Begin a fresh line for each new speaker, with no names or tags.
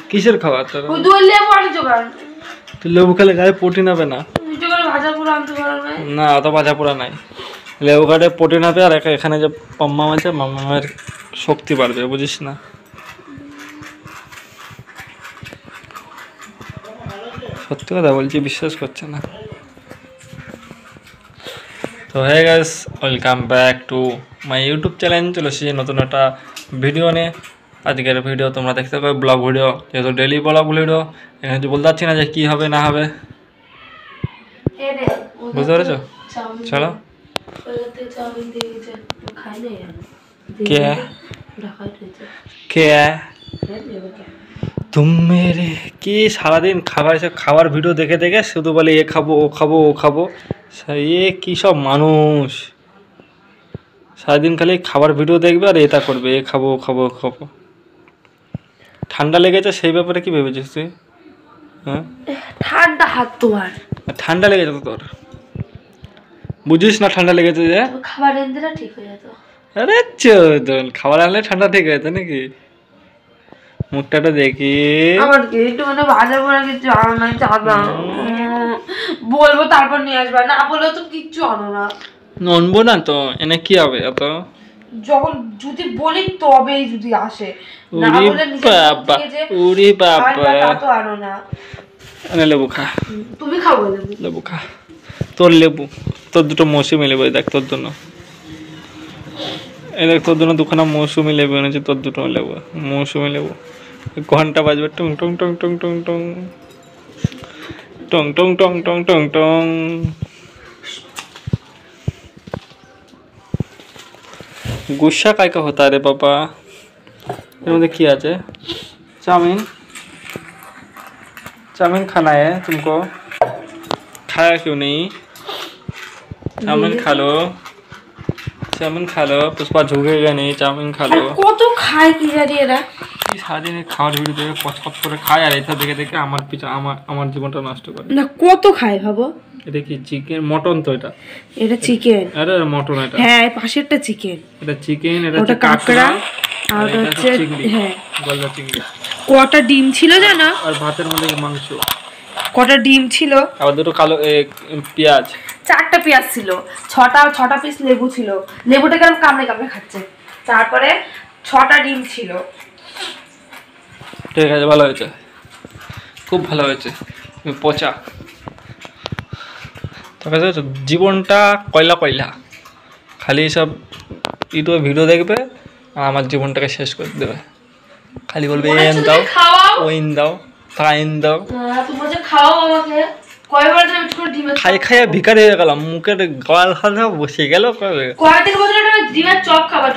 কিসের খাবার তোর?
ওই দুই লেবু আনি জোগাড়।
তুই লেবু খেলে গায়ে প্রোটিন হবে না?
জোগাড় ভাজা পুরো আনতে পারবে
না, অত ভাজা পোড়া নাই। লেবু কাটে প্রোটিন হবে, আর এখানে যে মাম্মাম আছে মাম্মামের শক্তি বাড়বে, বুঝিস না? সত্যি কথা বলছি, বিশ্বাস করছে না তো। হ্যাঁ guys, welcome back to my YouTube channel. চলে এসেছি নতুন একটা ভিডিও নিয়ে। আজকের ভিডিও তোমরা দেখতে পাবে ব্লগ ভিডিও, যেহেতু ডেলি ব্লগ ভিডিও। এখানে তো বলতে পারছি না যে কী হবে না হবে, বুঝতে পেরেছো? চলো। কে কে তুমি মেরে কি সারাদিন খাবার ভিডিও দেখে দেখে শুধু বলে এ খাবো ও খাবো ও খাবো। এ কী সব মানুষ, সারাদিন খালি খাবার ভিডিও দেখবে আর এটা করবে, এ খাবো ও খাবো ও খাবো। ঠান্ডা লেগেছে সেই ব্যাপারে কি ভেবেছিস তুই? হ্যাঁ,
ঠান্ডা হাত তোমার,
ঠান্ডা লেগেছে তো তোর, বুঝিস না ঠান্ডা লেগেছে যে?
খাবার এনে দিলে ঠিক হয়ে যেত।
আরে চোদন, খাবার আনলে ঠান্ডা ঠিক হয়ে যেত নাকি? মুখটা দেখি।
আমার কি একটু মানে ভাজা পোড়া কিছু আনো না, চাঁদা বলবো তারপর নিয়ে আসবা, না বললেও তো কিচ্ছু আনো না।
ননবো না তো, এনে কি হবে এত?
যখন যদি বলি তবেই যদি আসে, না বলে নিজে থেকে যে
উরি বাবা
তা তো আনো না।
এনে লেবু খা।
তুমি খাও লেবু?
লেবু খা, তোর লেবু, তোর দুটো মৌসুমি লেবু দেখ তোর জন্য। এই দেখ তোর জন্য দুখানা মৌসুমি লেবু এনেছে, তোর দুটো লেবু মৌসুমি লেবু। ঘন্টা বাজবে টং টং টং টং টং টং টং টং টং টং টং টং। गुस्सा काय का होता है रे पापा? এর মধ্যে কি আছে? चाउमीन, चाउमीन खाना है तुमको? खाया क्यों नहीं? चाउमीन खा लो, चाउमीन खा लो। पुष्पा झुकेगा नहीं, चाउमीन खा लो।
কত খায় কি জানি এরা,
সারাদিন খাওয়ার ভিডিও দেখে কচ করে খায়, আর এটা দেখে দেখে আমার জীবনটা নষ্ট করে
না। কত খায় ভাবো?
এটা কি চিকেন মটন? তো
এটা চিকেন।
আরে মটন এটা।
হ্যাঁ, পাশেরটা চিকেন।
এটা চিকেন, এটা
ওটা কাঁকড়া, আর ওটা হচ্ছে হ্যাঁ
গলদা চিংড়ি।
কটা ডিম ছিল জানো?
আর ভাতের মধ্যে মাংস।
কটা ডিম ছিল,
আবার দুটো কালো পেঁয়াজ।
4টা পেঁয়াজ ছিল, 6টা পিস লেবু ছিল। লেবুটাকে আমি কামড়ে কামড়ে খাচ্ছে। তারপরে 6টা ডিম ছিল।
ঠিক আছে, ভালো হয়েছে, খুব ভালো হয়েছে। পচা তবে জীবনটা কয়লা কয়লা, খালি সব ইউটিউবে ভিডিও দেখবে আর আমার জীবনটাকে শেষ করে দেবে। খালি বলবে এন দাও, ওইন দাও, তাইন দাও। খাই খাইয়া ভিখারি হয়ে গেলাম, মুখের গাল খাওয়া বসে গেল। কবে
ডিমের চপ খাবার